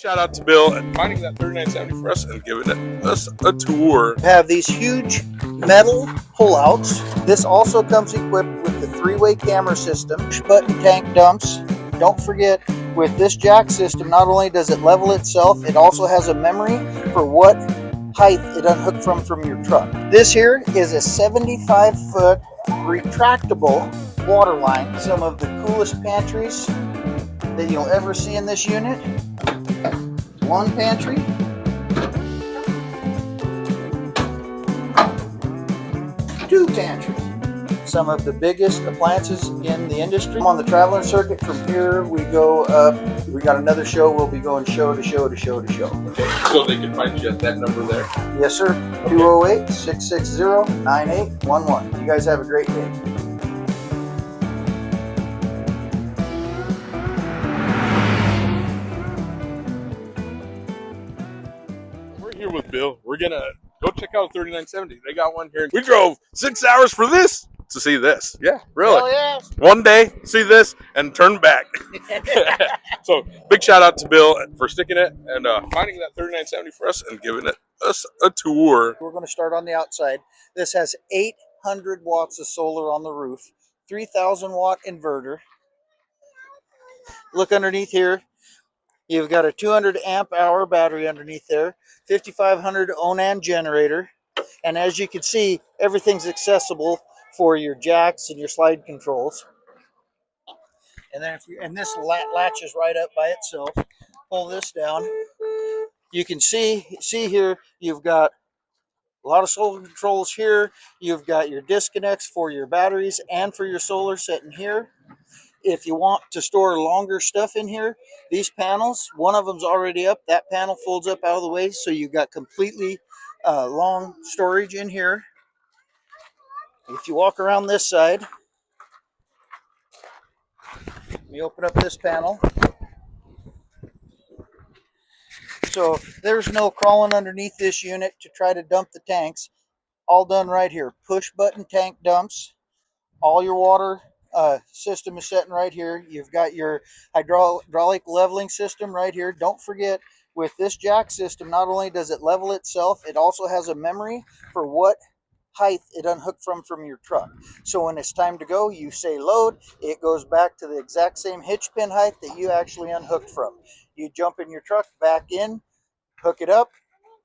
shout out to Bill and finding that 3970 for us and giving us a tour. Have these huge metal pullouts. This also comes equipped with the three-way camera system, button tank dumps. Don't forget, with this jack system, not only does it level itself, it also has a memory for what height it unhooked from your truck. This here is a 75-foot retractable water line. Some of the coolest pantries that you'll ever see in this unit. One pantry, two pantries. Some of the biggest appliances in the industry. On the traveling circuit, from here we go up. We got another show. We'll be going show to show to show to show. Okay, so they can find you at that number there. Yes, sir. 208-660-9811. You guys have a great day. We're here with Bill. We're gonna go check out 3970. They got one here. We drove 6 hours for this to see this. Yeah, really. Hell yeah. One day, see this and turn back. So big shout out to Bill for sticking it and finding that 3970 for us and giving us a tour. We're going to start on the outside. This has 800 watts of solar on the roof, 3,000 watt inverter. Look underneath here. You've got a 200 amp hour battery underneath there, 5,500 Onan generator. And as you can see, everything's accessible for your jacks and your slide controls. And then this latches right up by itself. Pull this down. You can see here, you've got a lot of solar controls here. You've got your disconnects for your batteries and for your solar sitting here. If you want to store longer stuff in here, these panels, one of them's already up. That panel folds up out of the way, so you've got completely long storage in here. If you walk around this side, let me open up this panel. So there's no crawling underneath this unit to try to dump the tanks. All done right here. Push button tank dumps. All your water system is sitting right here. You've got your hydraulic leveling system right here. Don't forget, with this jack system, not only does it level itself, it also has a memory for what height it unhooked from your truck. So when it's time to go, you say load, it goes back to the exact same hitch pin height that you actually unhooked from. You jump in your truck, back in, hook it up,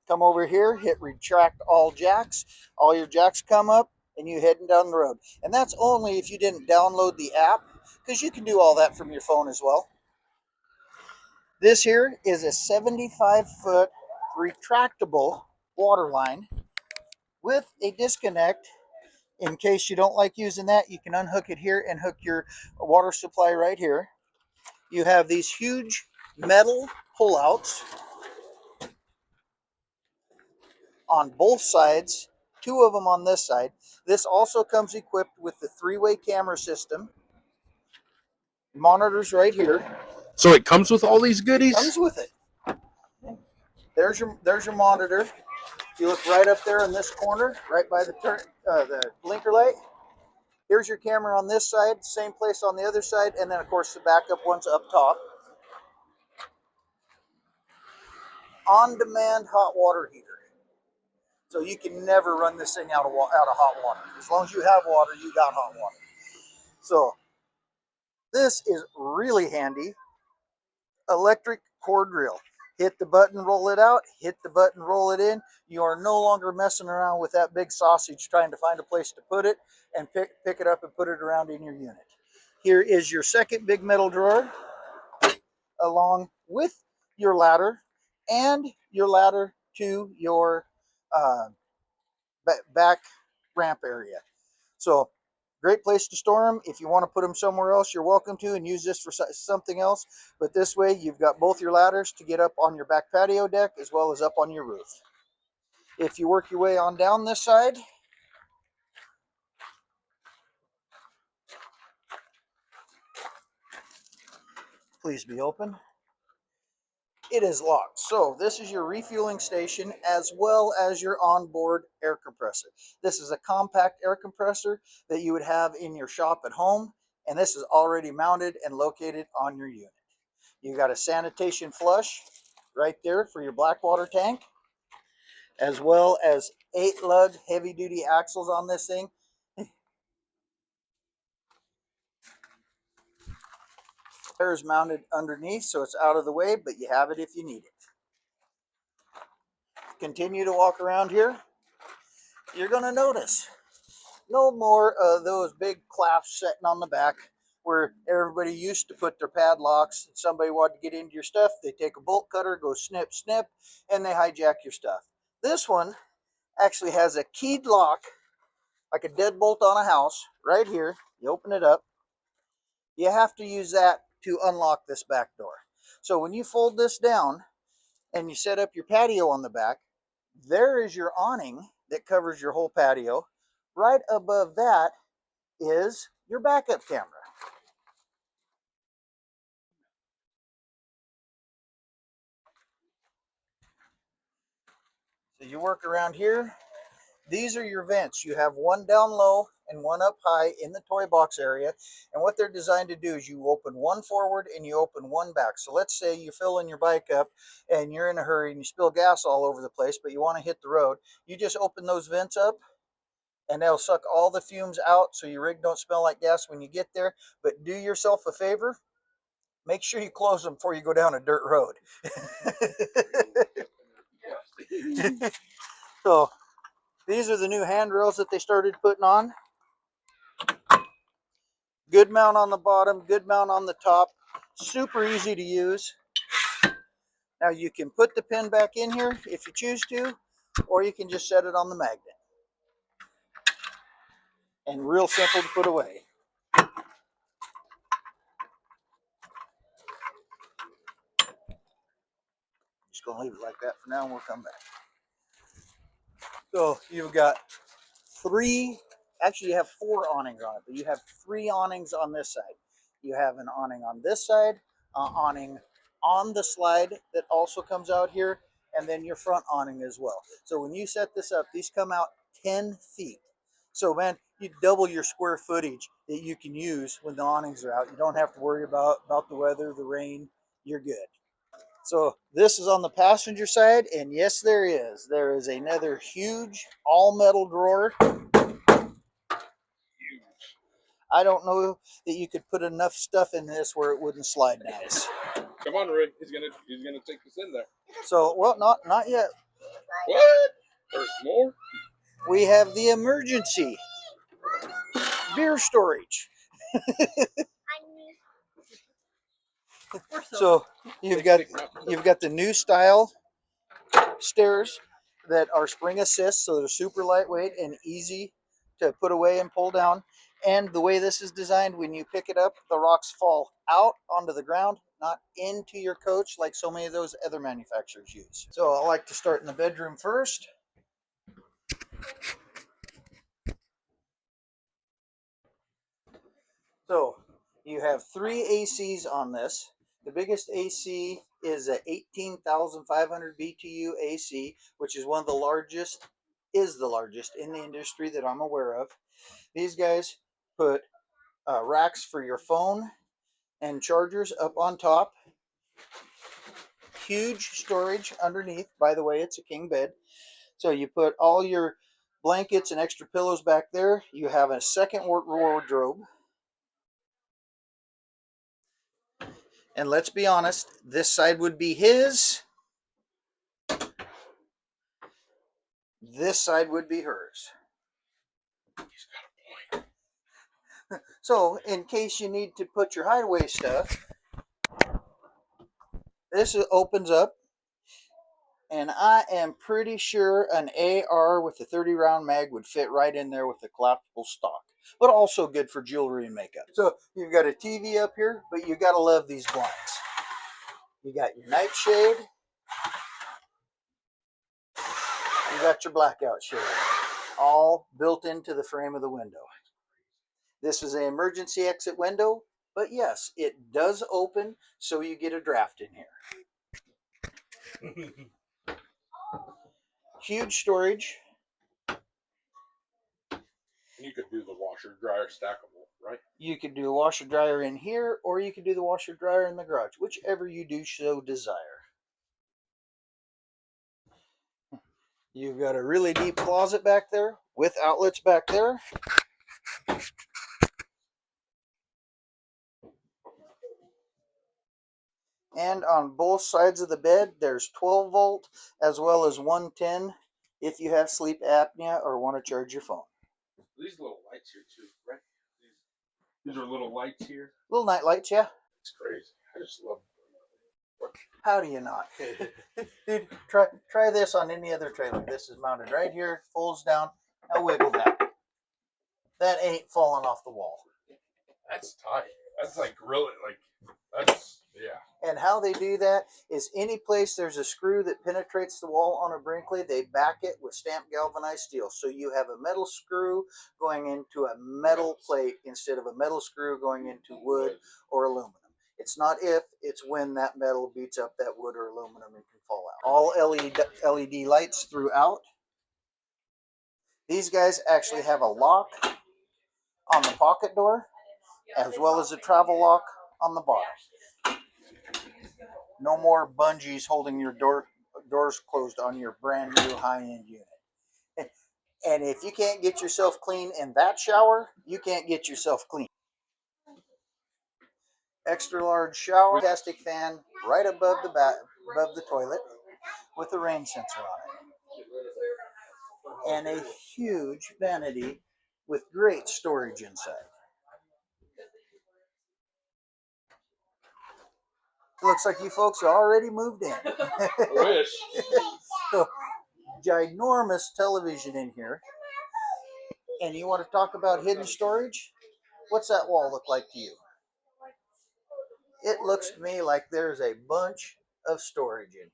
come over here, hit retract all jacks. All your jacks come up, and you heading down the road. And that's only if you didn't download the app, because you can do all that from your phone as well. This here is a 75-foot retractable water line with a disconnect. In case you don't like using that, you can unhook it here and hook your water supply right here. You have these huge metal pullouts on both sides, two of them on this side. This also comes equipped with the three-way camera system. Monitors right here. So it comes with all these goodies? Comes with it. There's your monitor. If you look right up there in this corner, right by the blinker light, here's your camera on this side, same place on the other side, and then of course the backup one's up top. On-demand hot water heater. So you can never run this thing out of hot water. As long as you have water, you got hot water. So this is really handy. Electric core drill. Hit the button, roll it out. Hit the button, roll it in. You are no longer messing around with that big sausage trying to find a place to put it and pick it up and put it around in your unit. Here is your second big metal drawer, along with your ladder and your ladder to your back ramp area. So great place to store them. If you want to put them somewhere else, you're welcome to, and use this for something else. But this way, you've got both your ladders to get up on your back patio deck as well as up on your roof. If you work your way on down this side, please be open. It is locked. So this is your refueling station as well as your onboard air compressor. This is a compact air compressor that you would have in your shop at home, and this is already mounted and located on your unit. You got a sanitation flush right there for your black water tank, as well as 8 lug heavy duty axles on this thing. Is mounted underneath, so it's out of the way, but you have it if you need it. Continue to walk around here. You're going to notice no more of those big clasps sitting on the back where everybody used to put their padlocks. Somebody wanted to get into your stuff, they take a bolt cutter, go snip, snip, and they hijack your stuff. This one actually has a keyed lock, like a deadbolt on a house, right here. You open it up. You have to use that to unlock this back door. So when you fold this down and you set up your patio on the back, there is your awning that covers your whole patio. Right above that is your backup camera. So you work around here. These are your vents. You have one down low and one up high in the toy box area. And what they're designed to do is you open one forward and you open one back. So let's say you fill in your bike up and you're in a hurry and you spill gas all over the place, but you want to hit the road. You just open those vents up and they'll suck all the fumes out so your rig don't smell like gas when you get there. But do yourself a favor. Make sure you close them before you go down a dirt road. So these are the new handrails that they started putting on. Good mount on the bottom, good mount on the top. Super easy to use. Now you can put the pin back in here if you choose to, or you can just set it on the magnet. And real simple to put away. Just gonna leave it like that for now and we'll come back. So you've got actually you have 4 awnings on it, but you have 3 awnings on this side. You have an awning on this side, awning on the slide that also comes out here, and then your front awning as well. So when you set this up, these come out 10 feet. So man, you double your square footage that you can use when the awnings are out. You don't have to worry about the weather, the rain. You're good. So this is on the passenger side, and yes, there is. There is another huge all-metal drawer. I don't know that you could put enough stuff in this where it wouldn't slide nice. Come on, Rick. He's gonna take us in there. So, well, not yet. What? There's more? We have the emergency beer storage. So you've got the new style stairs that are spring assist, so they're super lightweight and easy to put away and pull down. And the way this is designed, when you pick it up, the rocks fall out onto the ground, not into your coach like so many of those other manufacturers use. So I like to start in the bedroom first. So you have 3 ACs on this. The biggest AC is a 18,500 BTU AC, which is one of the largest, is the largest in the industry that I'm aware of. These guys put racks for your phone and chargers up on top. Huge storage underneath. By the way, it's a king bed. So you put all your blankets and extra pillows back there. You have a second wardrobe. And let's be honest, this side would be his. This side would be hers. He's got a point. So, in case you need to put your hideaway stuff, this opens up. And I am pretty sure an AR with a 30 round mag would fit right in there with the collapsible stock. But also good for jewelry and makeup. So, you've got a TV up here, but you got to love these blinds. You got your nightshade. You got your blackout shade. All built into the frame of the window. This is an emergency exit window, but yes, it does open so you get a draft in here. Huge storage. You could do the washer dryer stackable, right? You could do a washer dryer in here, or you could do the washer dryer in the garage, whichever you do so desire. You've got a really deep closet back there with outlets back there. And on both sides of the bed, there's 12 volt as well as 110 if you have sleep apnea or want to charge your phone. These little lights here too, right? These are little lights here. Little night lights, yeah. It's crazy. I just love them. How do you not? Dude, try this on any other trailer. This is mounted right here, folds down. Now wiggle that. That ain't falling off the wall. That's tight. That's like really that's yeah. And how they do that is any place there's a screw that penetrates the wall on a Brinkley, they back it with stamped galvanized steel. So you have a metal screw going into a metal plate instead of a metal screw going into wood or aluminum. It's not if, it's when that metal beats up that wood or aluminum and can fall out. All LED lights throughout. These guys actually have a lock on the pocket door as well as a travel lock on the bottom. No more bungees holding your doors closed on your brand new high-end unit. And if you can't get yourself clean in that shower, you can't get yourself clean. Extra large shower, plastic fan right above the toilet with a rain sensor on it. And a huge vanity with great storage inside. Looks like you folks already moved in. I wish. So, ginormous television in here. And you want to talk about hidden storage? What's that wall look like to you? It looks to me like there's a bunch of storage in here.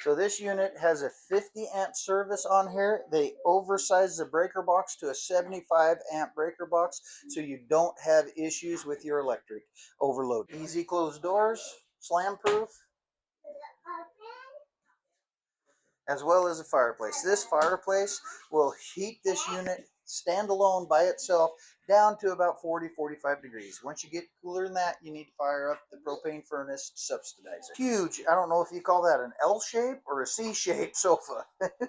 So this unit has a 50 amp service on here. They oversized the breaker box to a 75 amp breaker box so you don't have issues with your electric overload. Easy closed doors, slam proof, as well as a fireplace. This fireplace will heat this unit standalone by itself down to about 40-45 degrees. Once you get cooler than that, you need to fire up the propane furnace to subsidize it. Huge, I don't know if you call that an L shape or a C shaped sofa.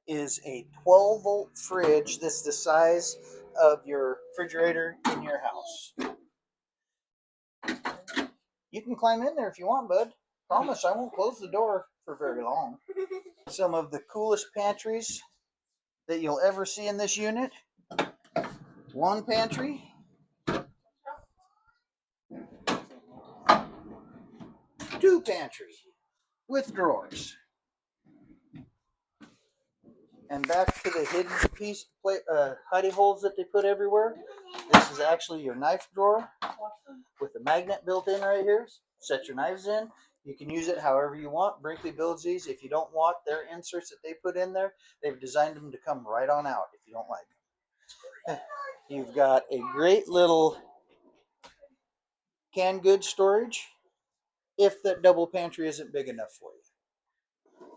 Is a 12 volt fridge that's the size of your refrigerator in your house. You can climb in there if you want, bud. Promise I won't close the door for very long. Some of the coolest pantries that you'll ever see in this unit. One pantry. Two pantry with drawers. And back to the hidden piece hidey holes that they put everywhere. This is actually your knife drawer with a magnet built in right here. Set your knives in. You can use it however you want. Brinkley builds these. If you don't want their inserts that they put in there, they've designed them to come right on out if you don't like them. You've got a great little canned goods storage if that double pantry isn't big enough for you.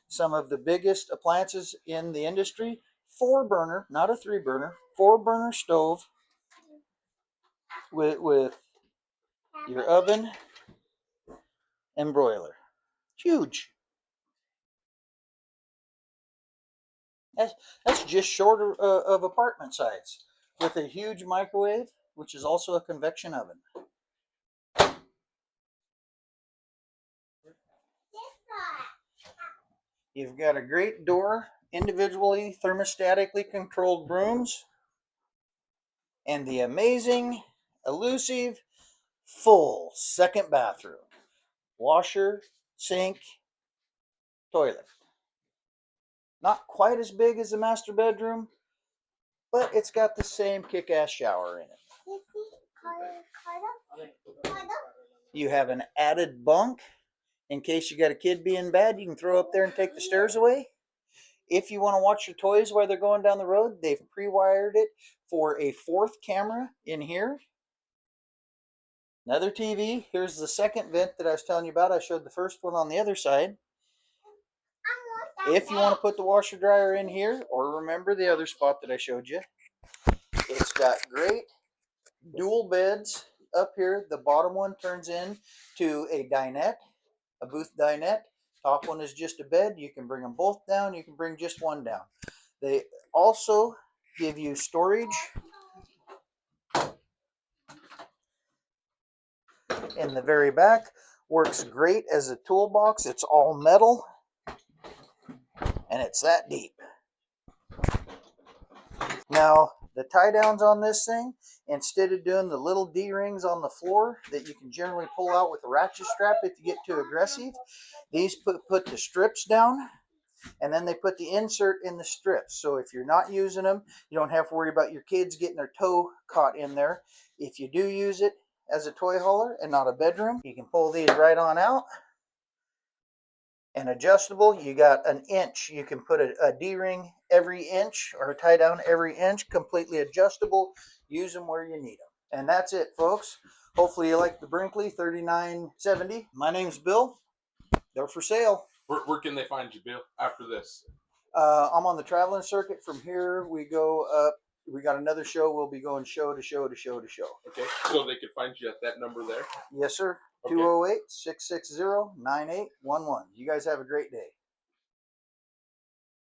Some of the biggest appliances in the industry, 4-burner, not a 3-burner, 4-burner stove with your oven and broiler. Huge. That's just short of apartment size, with a huge microwave, which is also a convection oven. You've got a great door, individually thermostatically controlled rooms, and the amazing, elusive, full second bathroom. Washer, sink, toilet. Not quite as big as the master bedroom, but it's got the same kick-ass shower in it. You have an added bunk. In case you got a kid being bad, you can throw up there and take the stairs away. If you want to watch your toys while they're going down the road, they've pre-wired it for a 4th camera in here. Another TV. Here's the second vent that I was telling you about. I showed the first one on the other side. If you want to put the washer dryer in here, or remember the other spot that I showed you, it's got great dual beds up here. The bottom one turns into a dinette, a booth dinette. Top one is just a bed. You can bring them both down. You can bring just one down. They also give you storage in the very back. Works great as a toolbox. It's all metal and it's that deep. Now, the tie downs on this thing, instead of doing the little D-rings on the floor that you can generally pull out with a ratchet strap if you get too aggressive, these put the strips down, and then they put the insert in the strips. So if you're not using them, you don't have to worry about your kids getting their toe caught in there. If you do use it as a toy hauler and not a bedroom, you can pull these right on out. And adjustable, you got an inch. You can put a D-ring every inch or a tie down every inch, completely adjustable. Use them where you need them. And that's it, folks. Hopefully you like the Brinkley 3970. My name's Bill. They're for sale. Where can they find you, Bill, after this? I'm on the traveling circuit. From here, we go up. We got another show. We'll be going show to show to show to show. Okay, so they could find you at that number there? Yes, sir. Okay. 208-660-9811. You guys have a great day.